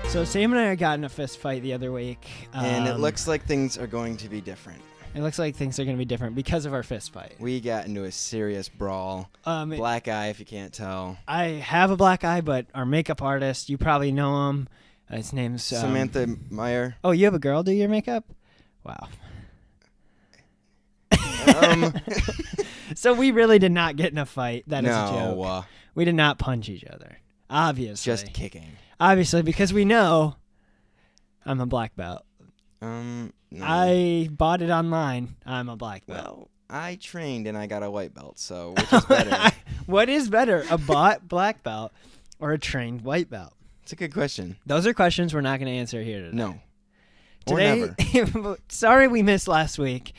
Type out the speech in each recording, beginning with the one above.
So Sam and I got in a fist fight the other week. And it looks like things are going to be different. It looks like things are going to be different because of our fist fight. We got into a serious brawl. Black eye, if you can't tell. I have a black eye, but our makeup artist, you probably know him. His name's... Samantha Meyer. Oh, you have a girl do your makeup? Wow. So we really did not get in a fight. That is a joke. We did not punch each other. Obviously. Just kicking. Obviously, because we know I'm a black belt. No. I bought it online. I'm a black belt. Well, I trained and I got a white belt, so which is better? What is better, a bought black belt or a trained white belt? It's a good question. Those are questions we're not going to answer here today. No. Today, or never. Sorry we missed last week.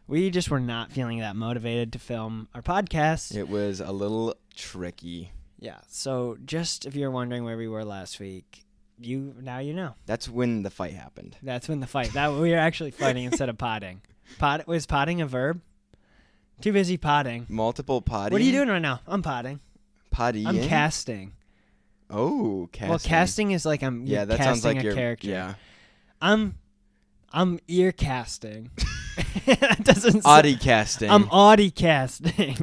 We just were not feeling that motivated to film our podcast. It was a little tricky. Yeah, so just if you're wondering where we were last week, now you know. That's when the fight happened. That's when the fight. That we were actually fighting instead of potting. Was potting a verb? Too busy potting. Multiple potting? What are you doing right now? I'm potting. Potty? I'm casting. Oh, casting. Well, casting is like that casting sounds like a character. Yeah. I'm ear casting. That doesn't. Audi casting. I'm Audi casting.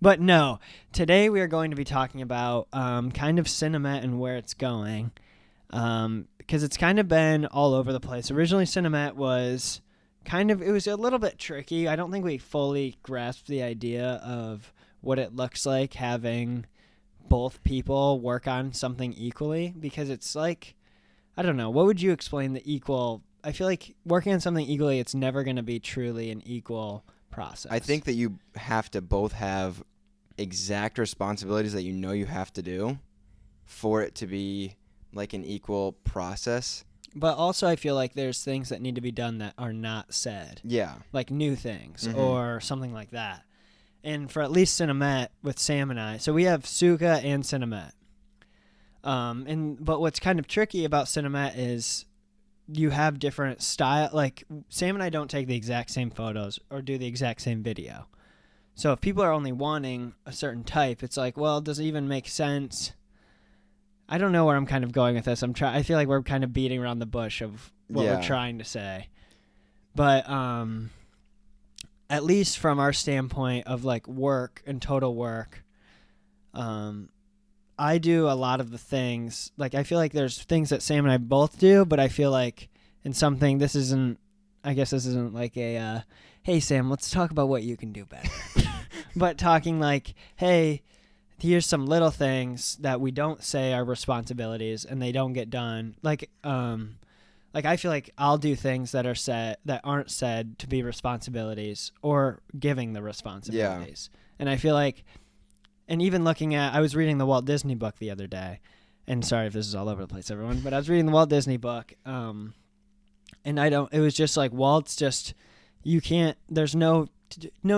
But no, today we are going to be talking about kind of cinamet and where it's going, because it's kind of been all over the place. Originally, cinamet was it was a little bit tricky. I don't think we fully grasped the idea of what it looks like having both people work on something equally, because it's like, I don't know, what would you explain the equal? I feel like working on something equally, it's never going to be truly an equal process. I think that you have to both have exact responsibilities that you know you have to do for it to be like an equal process. But also I feel like there's things that need to be done that are not said. Yeah. Like new things or something like that. And for at least cinamet with Sam and I, so we have Suka and cinamet. But what's kind of tricky about cinamet is you have different style. Like Sam and I don't take the exact same photos or do the exact same video. So if people are only wanting a certain type, it's like, well, does it even make sense? I don't know where I'm kind of going with this. I feel like we're kind of beating around the bush of what we're trying to say. But at least from our standpoint of like work and total work, I do a lot of the things. Like I feel like there's things that Sam and I both do, but I feel like in something this isn't like a hey Sam, let's talk about what you can do better. But talking like, hey, here's some little things that we don't say are responsibilities and they don't get done. Like I feel like I'll do things that aren't said to be responsibilities or giving the responsibilities. Yeah. And I feel like, and even I was reading the Walt Disney book the other day, and sorry if this is all over the place, everyone, but I was reading the Walt Disney book, and it was just like Walt's just, there's no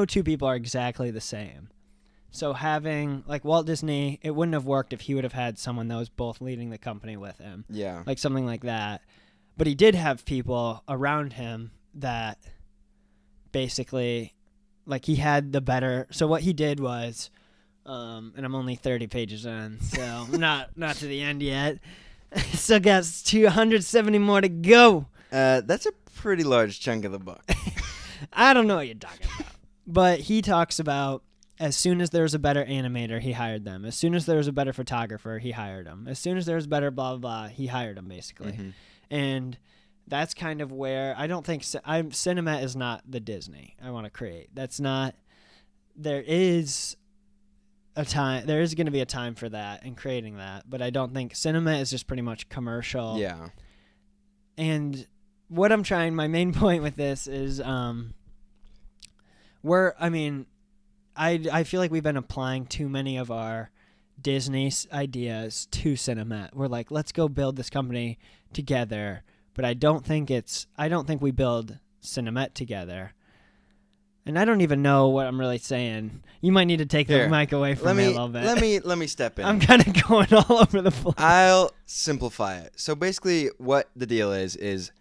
two people are exactly the same. So having, like Walt Disney, it wouldn't have worked if he would have had someone that was both leading the company with him. Yeah. Like something like that. But he did have people around him that basically, like he had the better, so what he did was, and I'm only 30 pages in, so not to the end yet. Still got 270 more to go. That's a pretty large chunk of the book. I don't know what you're talking about. But he talks about as soon as there was a better animator, he hired them. As soon as there was a better photographer, he hired them. As soon as there was better blah, blah, blah, he hired them, basically. Mm-hmm. And that's kind of where I don't think cinamet is not the Disney I want to create. That's not. There is going to be a time for that and creating that, but I don't think cinamet is just pretty much commercial. Yeah. And what my main point with this is, I feel like we've been applying too many of our Disney ideas to cinamet. We're like, let's go build this company together, but I don't think we build cinamet together. And I don't even know what I'm really saying. You might need to take the mic away from me a little bit. Let me step in. I'm kind of going all over the place. I'll simplify it. So basically what the deal is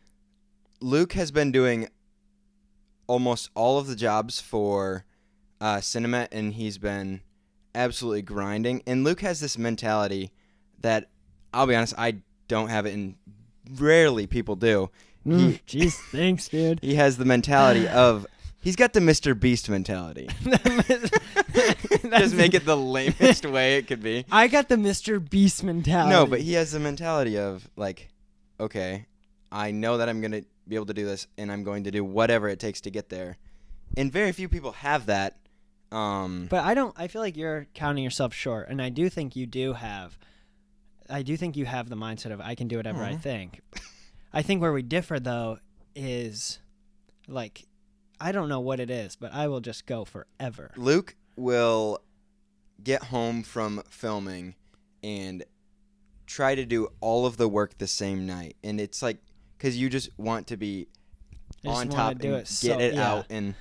Luke has been doing almost all of the jobs for cinamet, and he's been absolutely grinding. And Luke has this mentality that, I'll be honest, I don't have it, and rarely people do. Jeez, thanks, dude. He has the mentality of, he's got the Mr. Beast mentality. Just make it the lamest way it could be. I got the Mr. Beast mentality. No, but he has the mentality of, like, okay, I know that I'm going to be able to do this, and I'm going to do whatever it takes to get there. And very few people have that. But I feel like you're counting yourself short, and I do think you have the mindset of, I can do whatever I think. I think where we differ, though, is, like, I don't know what it is, but I will just go forever. Luke will get home from filming and try to do all of the work the same night. And it's like, because you just want to be on top and get it out. And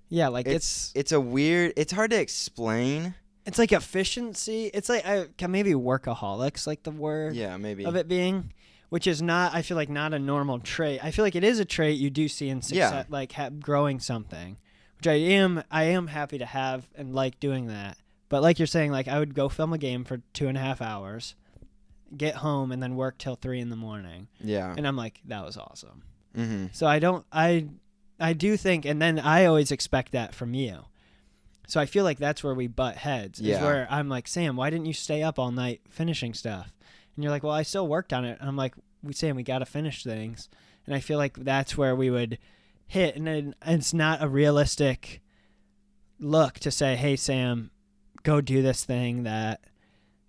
yeah, like it's a weird, it's hard to explain. It's like efficiency. It's like maybe workaholics, like the word maybe of it being. Which is not, I feel like, not a normal trait. I feel like it is a trait you do see in success, like growing something, which I am happy to have and like doing that. But like you're saying, like I would go film a game for 2.5 hours, get home, and then work till 3 a.m. Yeah. And I'm like, that was awesome. Mm-hmm. So I do think, and then I always expect that from you. So I feel like that's where we butt heads. Is where I'm like, Sam, why didn't you stay up all night finishing stuff? And you're like, well, I still worked on it. And I'm like, Sam, we got to finish things. And I feel like that's where we would hit. And then it's not a realistic look to say, hey, Sam, go do this thing that,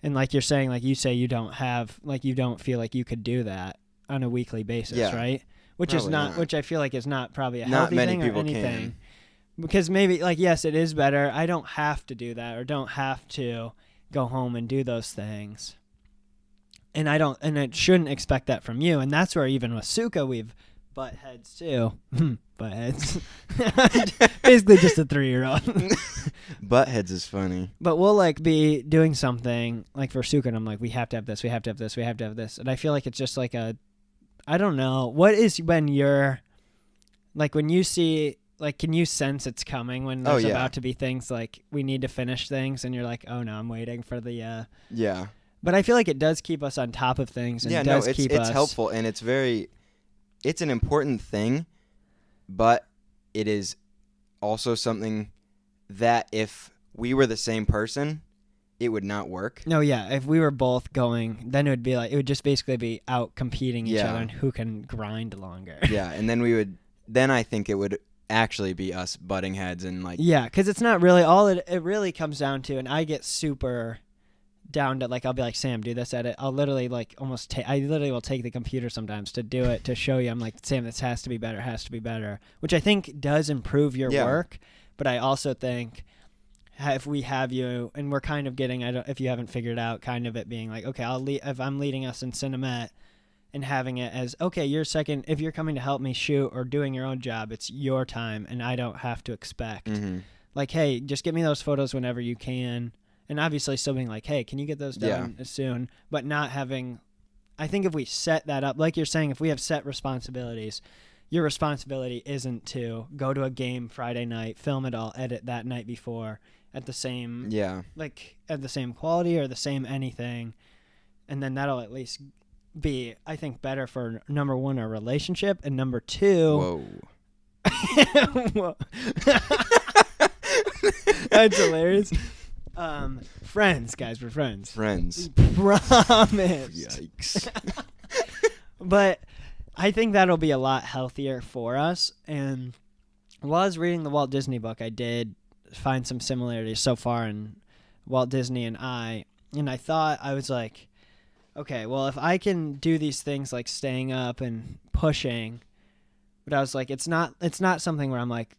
and like you're saying, like you say, you don't feel like you could do that on a weekly basis, right? Which probably is not, which I feel like is not probably a healthy thing or anything. Can. Because maybe, like, yes, it is better. I don't have to do that or don't have to go home and do those things. And I shouldn't expect that from you. And that's where even with Suka, we've butt heads too. Butt heads. Basically just a 3-year-old. Butt heads is funny. But we'll like be doing something like for Suka, and I'm like, we have to have this, we have to have this, we have to have this. And I feel like it's just like I don't know. What is when you're, like when you see, like, can you sense it's coming when there's about to be things like we need to finish things and you're like, oh no, I'm waiting for the, Yeah. But I feel like it does keep us on top of things. And it's helpful, and it's an important thing, but it is also something that if we were the same person, it would not work. No, yeah. If we were both going, then it would just basically be out competing each other and who can grind longer. Yeah, and then I think it would actually be us butting heads and like. Yeah, because it's not really it really comes down to, and I get super down to, like, I'll be like, Sam, do this edit. I'll literally like I literally will take the computer sometimes to do it, to show you. I'm like, Sam, this has to be better, which I think does improve your work. But I also think if we have you, and we're kind of getting, if you haven't figured out, kind of it being like, okay, if I'm leading us in cinamet and having it as, okay, you're second, if you're coming to help me shoot or doing your own job, it's your time and I don't have to expect like, hey, just get me those photos whenever you can. And obviously still being like, hey, can you get those done soon? But not having, I think if we set that up, like you're saying, if we have set responsibilities, your responsibility isn't to go to a game Friday night, film it all, edit that night before at the same, like at the same quality or the same anything. And then that'll at least be, I think, better for number one, our relationship, and number two. Whoa. That's hilarious. Friends, guys, we're friends. Friends. Promise. Yikes. But I think that'll be a lot healthier for us. And while I was reading the Walt Disney book, I did find some similarities so far in Walt Disney and I thought, I was like, okay, well, if I can do these things like staying up and pushing, but I was like, it's not something where I'm like,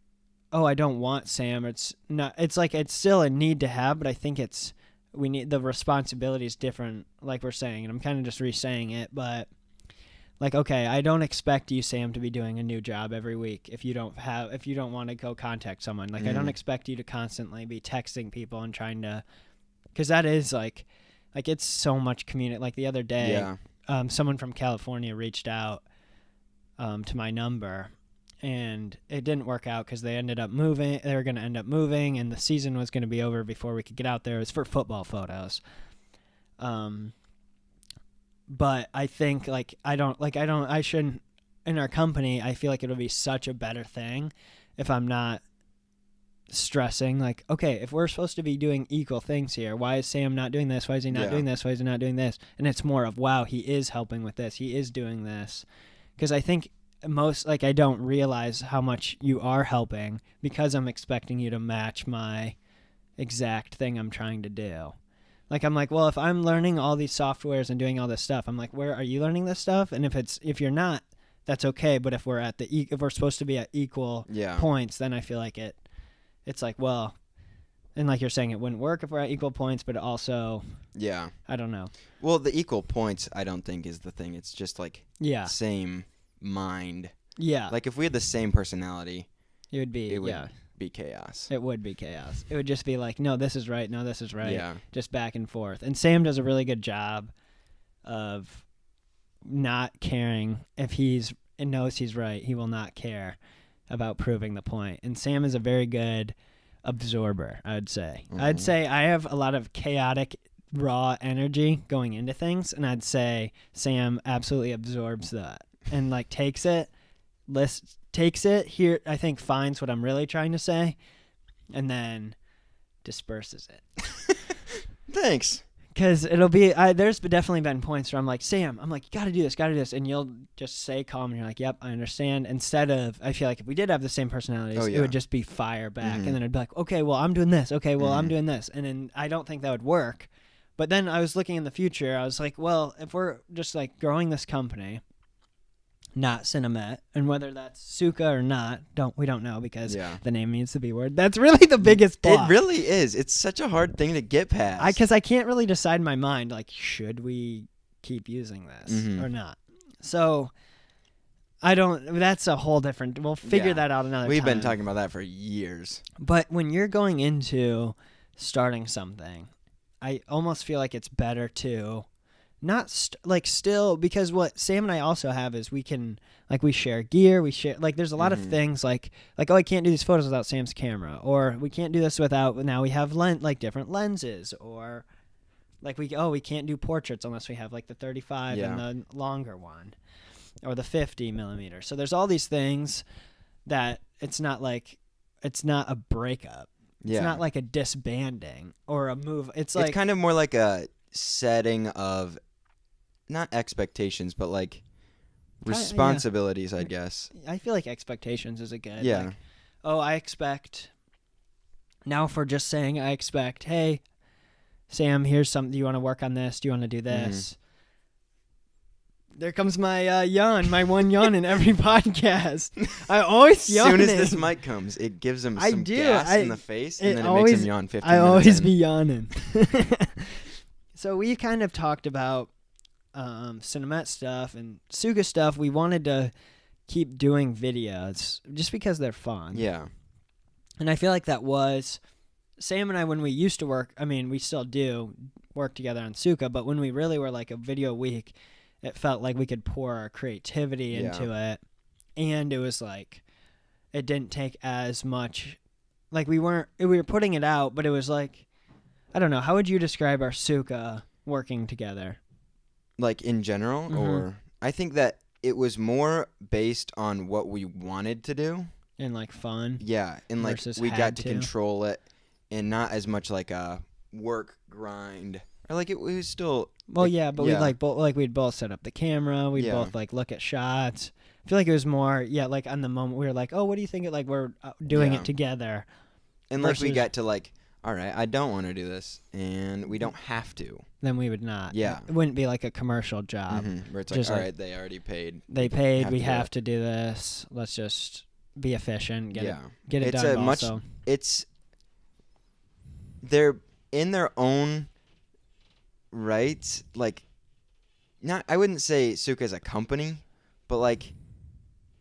oh, I don't want Sam. It's not. It's like it's still a need to have, but I think we need, the responsibility is different, like we're saying, and I'm kind of just re-saying it, but like, okay, I don't expect you, Sam, to be doing a new job every week if you don't want to go contact someone. Like, I don't expect you to constantly be texting people and trying to, because that is like it's so much Like the other day, someone from California reached out to my number. And it didn't work out because they ended up moving. They were going to end up moving, and the season was going to be over before we could get out there. It was for football photos. but I think I shouldn't, in our company, I feel like it'll be such a better thing if I'm not stressing, like, okay, if we're supposed to be doing equal things here, why is Sam not doing this? Why is he not doing this? Why is he not doing this? And it's more of, wow, he is helping with this. He is doing this. Because I think I don't realize how much you are helping because I'm expecting you to match my exact thing I'm trying to do. Like, I'm like, well, if I'm learning all these softwares and doing all this stuff, I'm like, where are you learning this stuff? And if you're not, that's okay. But if we're if we're supposed to be at equal points, then I feel like it's like, well, and like you're saying, it wouldn't work if we're at equal points, but also, I don't know. Well, the equal points, I don't think is the thing. It's just like same mind. Yeah. Like if we had the same personality, it would be chaos. It would be chaos. It would just be like, no, this is right. No, this is right. Yeah. Just back and forth. And Sam does a really good job of not caring if knows he's right. He will not care about proving the point. And Sam is a very good absorber, I would say. Mm-hmm. I'd say I have a lot of chaotic, raw energy going into things, and I'd say Sam absolutely absorbs that and like takes it here, I think finds what I'm really trying to say, and then disperses it. Thanks. Because it'll be, there's definitely been points where I'm like, Sam, you gotta do this, and you'll just say calm, and you're like, yep, I understand. Instead of, I feel like if we did have the same personalities, it would just be fire back, and then it'd be like, okay, well, I'm doing this, okay, well, I'm doing this, and then I don't think that would work. But then I was looking in the future, I was like, well, if we're just like growing this company, not Cinamet, and whether that's Suka or not, we don't know because the name means the B word. That's really the biggest block. It really is. It's such a hard thing to get past. Because I can't really decide in my mind, like, should we keep using this or not? So that's a whole different, we'll figure that out another time. We've been talking about that for years. But when you're going into starting something, I almost feel like it's better to not still, because what Sam and I also have is we can, like, we share gear, there's a lot of things like, oh, I can't do these photos without Sam's camera, or we can't do this without, now we have different lenses, or like we can't do portraits unless we have like the 35 and the longer one, or the 50 millimeter. So there's all these things that it's not a breakup. It's not like a disbanding or a move. It's kind of more like a setting of not like but like responsibilities, I guess. I feel like expectations is a good. Yeah. Like, I expect. Now, if we're just saying, I expect, hey, Sam, here's something. Do you want to work on this? Do you want to do this? There comes my yawn, my one yawn in every podcast. I always yawn. As soon as this mic comes, it gives him some gas in the face, and then it makes him yawn 15 minutes I always in. be yawning. So we kind of talked about Cinamet stuff and Suka stuff. We wanted to keep doing videos just because they're fun. Yeah. And I feel like that was Sam and I, when we used to work, I mean, we still do work together on Suka, but when we really were like a video a week, it felt like we could pour our creativity into it. And it was like, it didn't take as much, like we were putting it out, but it was like, I don't know, how would you describe our Suka working together? Like in general, or I think that it was more based on what we wanted to do. And like fun. Yeah, and like we got to control it, and not as much like a work grind. Or like it was still. Well, yeah, but we'd both set up the camera. We'd both like look at shots. I feel like it was more, like on the moment we were like, oh, what do you think? Like we're doing it together. And like we got to like, all right, I don't want to do this, and we don't have to. Then we would not. Yeah. It wouldn't be like a commercial job. Where it's like, all right, they already paid. They paid, we have to do this. Let's just be efficient, get it done. They're in their own right, like, I wouldn't say Suka is a company, but like,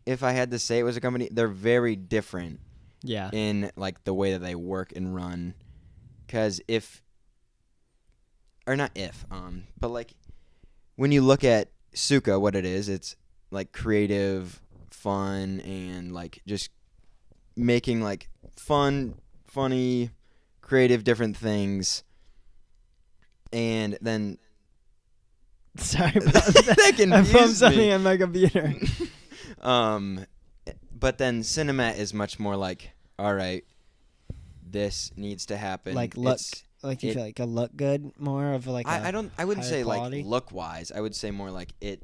if I had to say it was a company, they're very different. Yeah. In like the way that they work and run, because but like when you look at Suka, what it is, it's like creative, fun, and like just making like fun, funny, creative, different things. And then Sorry about that. That I bumped confused something me. on my computer. But then cinamet is much more like, all right, this needs to happen. Like look, like you feel like a look good more of like. I wouldn't higher say quality? like look wise. I would say more like it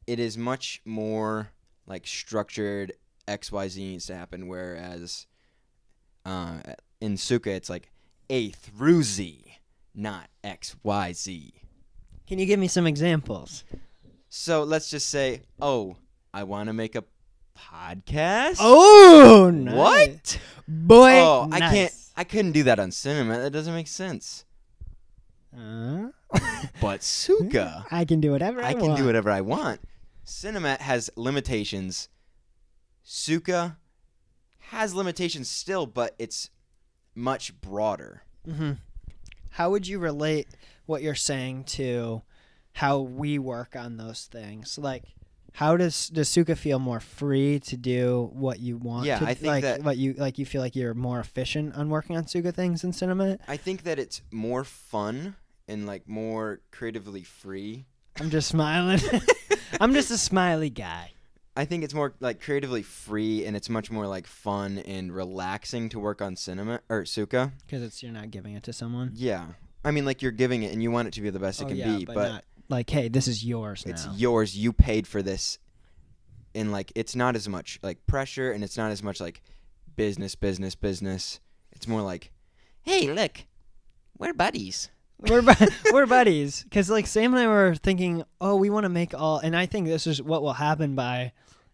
is much more like structured. XYZ needs to happen, whereas in Suka it's like A through Z, not XYZ. Can you give me some examples? So let's just say, oh, I want to make a podcast. Oh, nice. What? Boy, Oh, nice. I couldn't do that on cinema. That doesn't make sense. But Suka, I can do whatever I want. I can do whatever I want. Cinema has limitations. Suka has limitations still, but it's much broader. Mm-hmm. How would you relate what you're saying to how we work on those things? Like, how does Suka feel more free to do what you want? Yeah, to, I think like, that what you feel like you're more efficient on working on Suka things in cinema. I think that it's more fun and like more creatively free. I'm just smiling. I'm just a smiley guy. I think it's more like creatively free, and it's much more like fun and relaxing to work on cinema or Suka. Because you're not giving it to someone. Yeah, I mean, like you're giving it, and you want it to be the best it can be, but but not like, hey, this is yours now. it's yours. You paid for this, and like it's not as much like pressure, and it's not as much like business. It's more like, hey, look, we're buddies. We're buddies. Because like Sam and I were thinking, oh, we want to make all, and I think this is what will happen by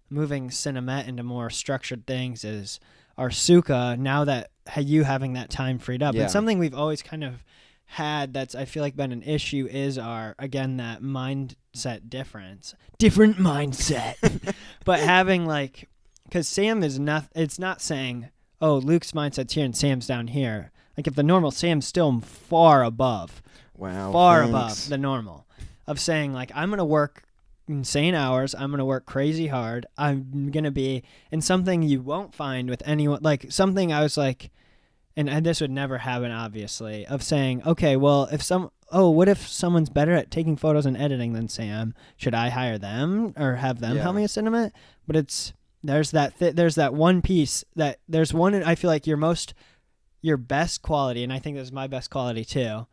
moving Cinamet into more structured things is our Suka, now that you having that time freed up. Yeah. And something we've always kind of had that's I feel like been an issue is again that mindset difference. Different mindset. But having like, because Sam is not, it's not saying, oh, Luke's mindset's here and Sam's down here. Like if the normal, Sam's still far above. Wow. Far thanks. above the normal. Of saying like, I'm going to work insane hours. I'm going to work crazy hard. I'm going to be in something you won't find with anyone. Like something I was like, and this would never happen, obviously, of saying, okay, well, what if someone's better at taking photos and editing than Sam? Should I hire them or have them help me with cinema? But there's that one piece that there's one, I feel like your best quality, and I think this is my best quality too,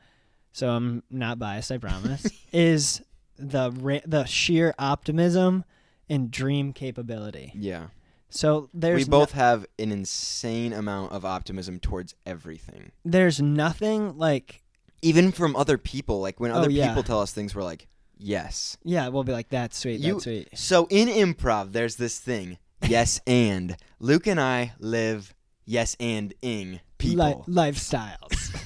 so I'm not biased, I promise, is the sheer optimism and dream capability. Yeah. So we both have an insane amount of optimism towards everything. There's nothing like, even from other people, like when other people tell us things, we're like, yes. Yeah, we'll be like, that's sweet, that's sweet. So in improv, there's this thing, yes and. Luke and I live yes and-ing people. Lifestyles.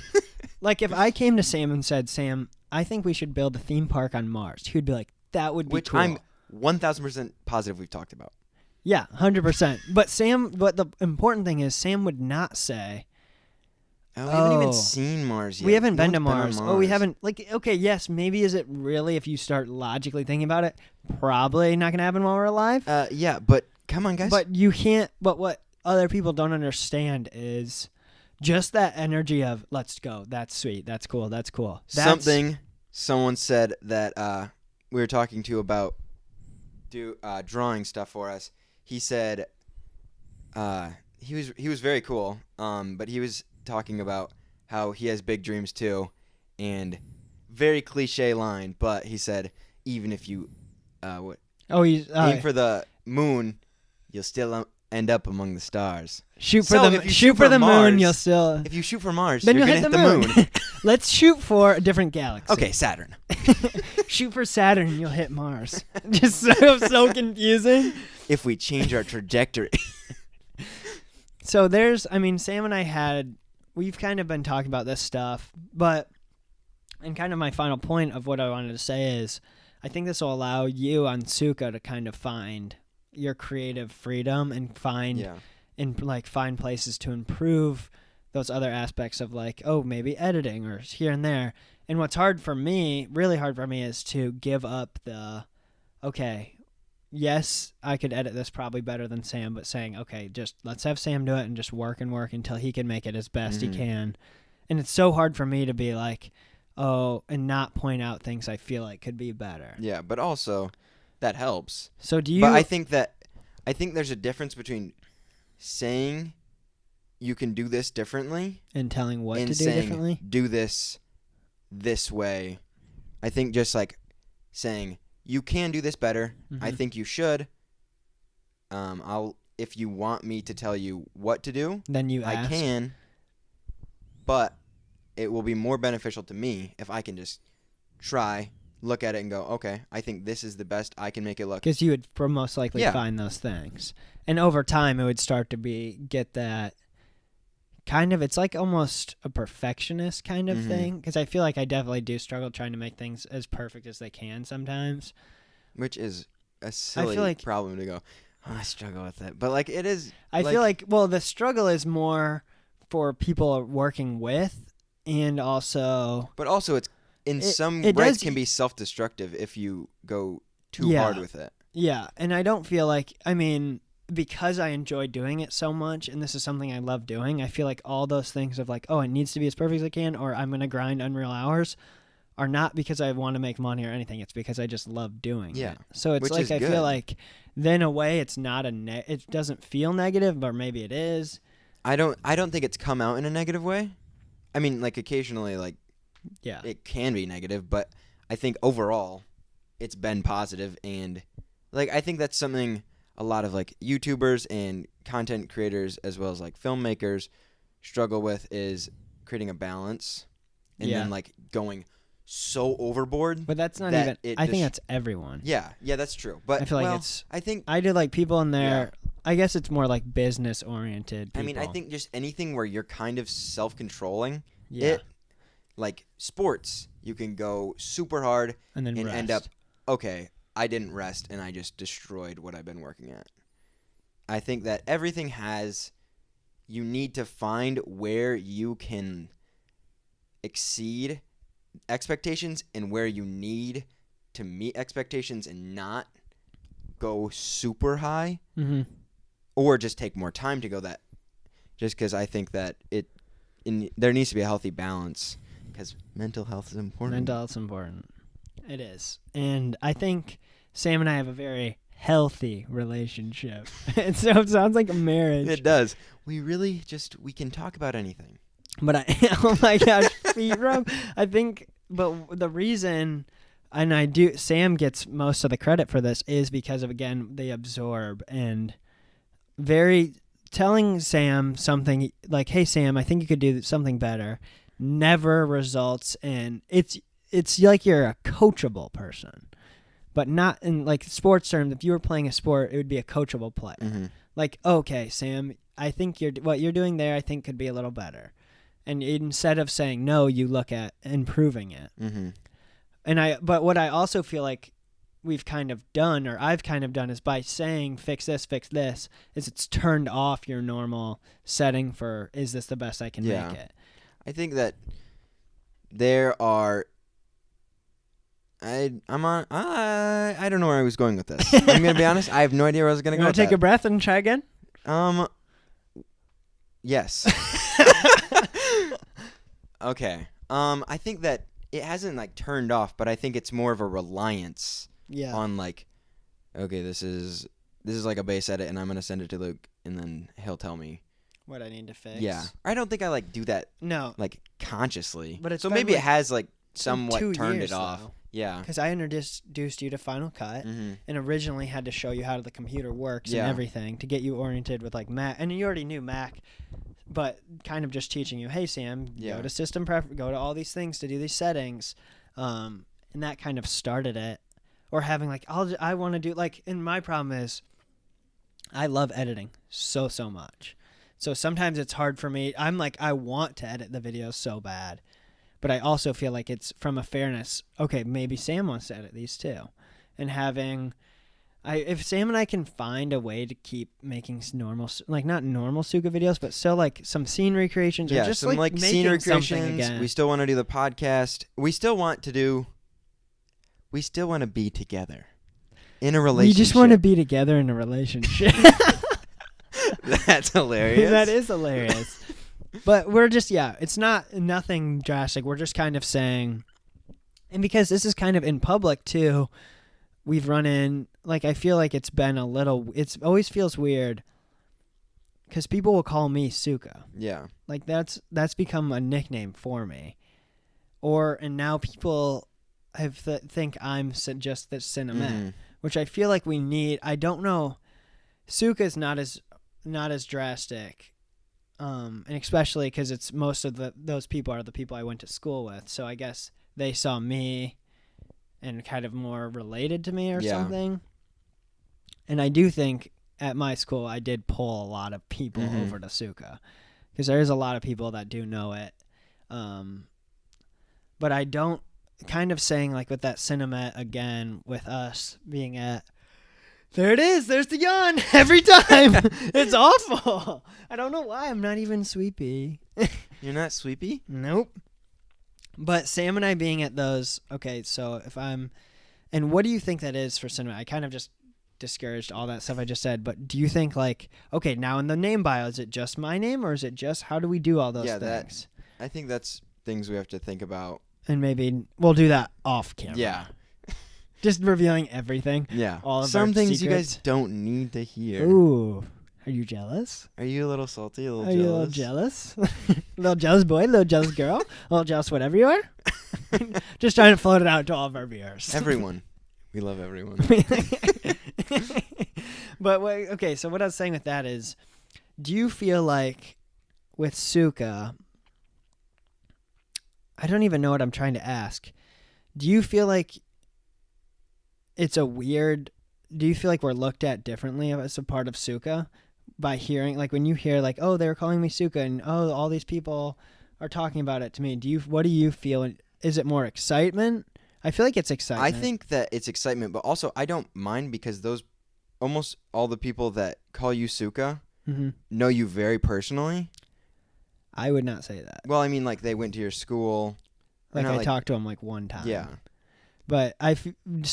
Like if I came to Sam and said, Sam, I think we should build a theme park on Mars, he would be like, that would be Which cool. I'm 1,000% positive we've talked about. Yeah, 100%. But the important thing is Sam would not say, we haven't even seen Mars yet. We haven't No been to one's Mars. on Oh, we haven't. Like, okay, yes, maybe is it really, if you start logically thinking about it, probably not going to happen while we're alive? Yeah, but come on, guys. But you can't, but what other people don't understand is just that energy of, let's go, that's sweet, that's cool, that's cool. Someone said that we were talking to about drawing stuff for us. He said he was very cool, but he was talking about how he has big dreams too, and very cliche line, but he said even if you aim for the moon, you'll still end up among the stars. Shoot for the moon, you'll still. If you shoot for Mars, then you're you'll gonna hit the moon. Let's shoot for a different galaxy. Okay, Saturn. Shoot for Saturn, you'll hit Mars. Just so confusing. If we change our trajectory. So Sam and we've kind of been talking about this stuff, and kind of my final point of what I wanted to say is, I think this will allow you on Suka to kind of find your creative freedom and find places to improve those other aspects of like, oh, maybe editing or here and there. And what's really hard for me is to give up yes, I could edit this probably better than Sam, but saying, okay, just let's have Sam do it and just work until he can make it as best he can. And it's so hard for me to be like, and not point out things I feel like could be better. Yeah, but also that helps. So do you? But I think there's a difference between saying you can do this differently and telling what and to do saying, differently? do this way. I think just like saying you can do this better. I think you should. If you want me to tell you what to do, Then you I ask. can. But it will be more beneficial to me if I can just try, look at it, and go, okay, I think this is the best I can make it look. Because you would most likely Yeah. find those things. And over time, it would start to get that kind of, it's like almost a perfectionist kind of thing. Because I feel like I definitely do struggle trying to make things as perfect as they can sometimes. Which is a silly problem to go, I struggle with it. But like it is. I feel like, well, the struggle is more for people working with and also. But also it's in some ways can be self-destructive if you go too hard with it. Yeah. And I don't feel like, I mean, because I enjoy doing it so much and this is something I love doing, I feel like all those things of like, oh, it needs to be as perfect as I can or I'm going to grind unreal hours are not because I want to make money or anything. It's because I just love doing it. So it's like I feel like then in a way it's not it doesn't feel negative, but maybe it is. I don't think it's come out in a negative way. I mean, like occasionally like it can be negative, but I think overall it's been positive and like I think that's something a lot of like YouTubers and content creators as well as like filmmakers struggle with is creating a balance and then like going so overboard. But that's not even I think that's everyone. Yeah, that's true. But I feel like I do like people in there. I guess it's more like business oriented people. I mean, I think just anything where you're kind of self-controlling it, like sports, you can go super hard and then end up, okay, I didn't rest and I just destroyed what I've been working at. I think that everything you need to find where you can exceed expectations and where you need to meet expectations and not go super high or just take more time to go that just because I think that there needs to be a healthy balance because mental health is important. Mental health is important. It is. And I think Sam and I have a very healthy relationship. And so it sounds like a marriage. It does. We really we can talk about anything. But oh my gosh, feet rub. I think, but the reason, and Sam gets most of the credit for this is because of, again, they absorb and telling Sam something like, hey, Sam, I think you could do something better never results in, it's like you're a coachable person, but not in like sports terms. If you were playing a sport, it would be a coachable play. Like, okay, Sam, I think what you're doing there, I think could be a little better. And instead of saying no, you look at improving it. But what I also feel like we've kind of done, or I've kind of done, is by saying fix this, is it's turned off your normal setting for, is this the best I can make it? I think that there are. I don't know where I was going with this. I'm gonna be honest. I have no idea where I was gonna go. Want to take a breath and try again? Yes. Okay. I think that it hasn't like turned off, but I think it's more of a reliance on like, okay, this is like a base edit, and I'm gonna send it to Luke, and then he'll tell me what I need to fix. Yeah, I don't think I like do that. No, like consciously. But so maybe it has like somewhat turned years, it off. Though. Yeah, because I introduced you to Final Cut, and originally had to show you how the computer works and everything to get you oriented with like Mac, and you already knew Mac, but kind of just teaching you, hey Sam, go to system go to all these things to do these settings, and that kind of started it. Or having like, I want to do like, and my problem is, I love editing so much, so sometimes it's hard for me. I'm like, I want to edit the videos so bad. But I also feel like it's from a fairness, okay, maybe Sam wants to edit these too. And if Sam and I can find a way to keep making normal, like not normal Suka videos, but still like some scene recreations or just some like scene recreations. Again. We still want to do the podcast. We still want to be together in a relationship. We just want to be together in a relationship. That's hilarious. That is hilarious. But we're just, it's nothing drastic. We're just kind of saying, and because this is kind of in public too, we've run in, like, I feel like it always feels weird because people will call me Suka. Yeah. Like, that's become a nickname for me. And now people think I'm just the cinamet, which I feel like we need. I don't know. Suka is not as drastic. And especially because it's most of those people are the people I went to school with. So I guess they saw me and kind of more related to me or something. And I do think at my school I did pull a lot of people over to Suka because there is a lot of people that do know it. But I don't, kind of saying like with that cinamet again, with us being at, there it is, there's the yawn every time. It's awful. I don't know why I'm not even sweepy. You're not sweepy? Nope. But Sam and I being at those, okay, so and what do you think that is for cinema? I kind of just discouraged all that stuff I just said, but do you think like, okay, now in the name bio, is it just my name or is it just, how do we do all those things? I think that's things we have to think about. And maybe we'll do that off camera. Yeah. Just revealing everything. Yeah. All of some our things secrets. You guys don't need to hear. Ooh. Are you jealous? Are you a little salty? Are you a little jealous? A little jealous boy, a little jealous girl, a little jealous whatever you are? Just trying to float it out to all of our viewers. Everyone. We love everyone. But okay, so what I was saying with that is, do you feel like with Suka, I don't even know what I'm trying to ask. Do you feel like it's do you feel like we're looked at differently as a part of Suka by hearing, like when you hear like, oh, they were calling me Suka and oh, all these people are talking about it to me. What do you feel? Is it more excitement? I feel like it's excitement. I think that it's excitement, but also I don't mind because almost all the people that call you Suka know you very personally. I would not say that. Well, I mean, like, they went to your school. Like, I talked to them, like, one time. Yeah. But I wouldn't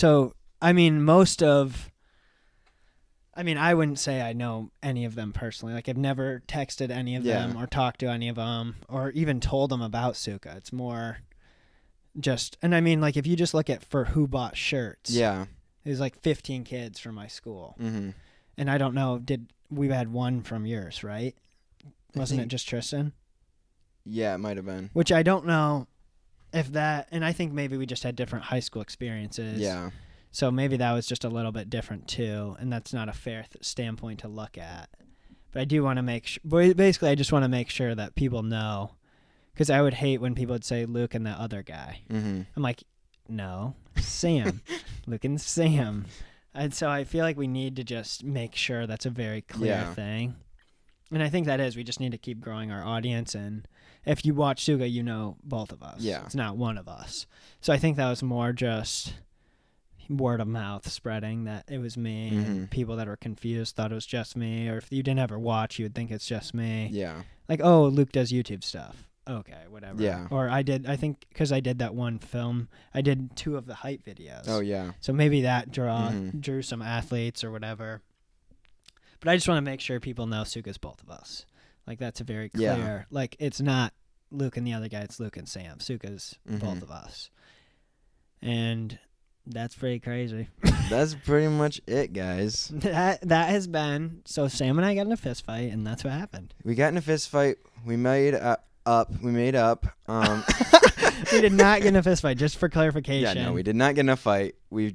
say I know any of them personally. Like, I've never texted any of them or talked to any of them or even told them about Suka. It's more just, and I mean, like, if you just look at for who bought shirts. Yeah. It was like 15 kids from my school. Mm-hmm. And I don't know, we had one from yours, right? Wasn't it just Tristan? Yeah, it might have been. Which I don't know if that, and I think maybe we just had different high school experiences. Yeah. So maybe that was just a little bit different too, and that's not a fair standpoint to look at. But I do want to make basically I just want to make sure that people know, because I would hate when people would say Luke and that other guy. Mm-hmm. I'm like, no, Sam. Luke and Sam. And so I feel like we need to just make sure that's a very clear thing. And I think that is, we just need to keep growing our audience, and if you watch Suka, you know both of us. Yeah. It's not one of us. So I think that was more just word of mouth spreading that it was me, and people that were confused thought it was just me, or if you didn't ever watch, you would think it's just me. Yeah. Like, oh, Luke does YouTube stuff. Okay, whatever. Yeah. Or I think because I did that one film, I did 2 of the hype videos. Oh, yeah. So maybe that drew some athletes or whatever. But I just want to make sure people know Suka's both of us. Like, that's a very clear, like, it's not Luke and the other guy, it's Luke and Sam. Suka's both of us. And that's pretty crazy. That's pretty much it, guys. That has been, so Sam and I got in a fist fight, and that's what happened. We got in a fist fight. We made up. We made up. We did not get in a fist fight, just for clarification. Yeah, no, we did not get in a fight. We've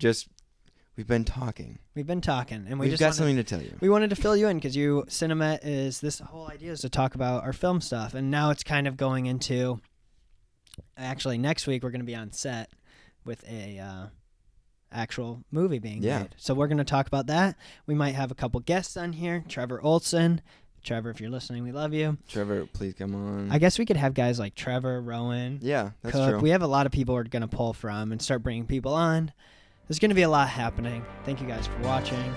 been talking. We've been talking, and we've got something to tell you. We wanted to fill you in because cinamet is, this whole idea is to talk about our film stuff, and now it's kind of going into, actually next week we're going to be on set with a actual movie being made. So we're going to talk about that. We might have a couple guests on here. Trevor Olson. Trevor, if you're listening, we love you. Trevor, please come on. I guess we could have guys like Trevor, Rowan. Yeah, that's Cook. true. We have a lot of people we're going to pull from and start bringing people on. There's going to be a lot happening. Thank you guys for watching.